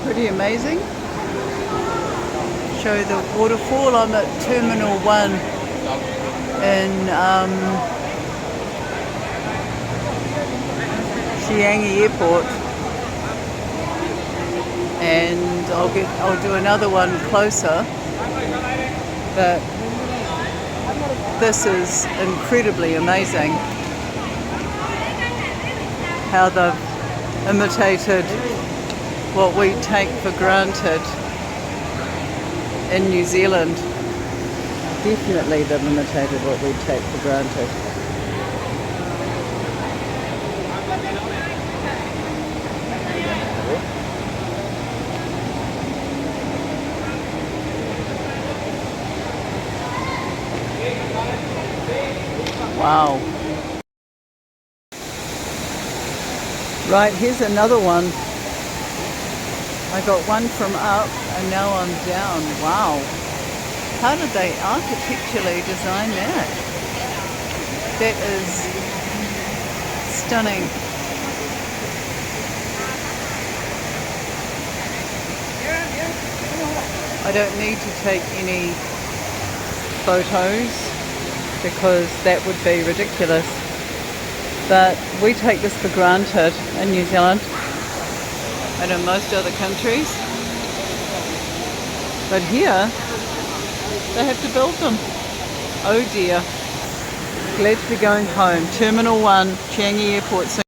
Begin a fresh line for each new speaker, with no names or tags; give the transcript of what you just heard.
Pretty amazing. Show the waterfall. I'm at Terminal 1 in Changi Airport, and I'll do another one closer, but this is incredibly amazing how they've imitated what we take for granted in New Zealand. Definitely they've imitated what we take for granted. Wow. Right, here's another one. I got one from up and now I'm down. Wow. How did they architecturally design that? That is stunning. I don't need to take any photos because that would be ridiculous. But we take this for granted in New Zealand and in most other countries. But here, they have to build them. Oh dear. Glad to be going home. Terminal 1, Changi Airport.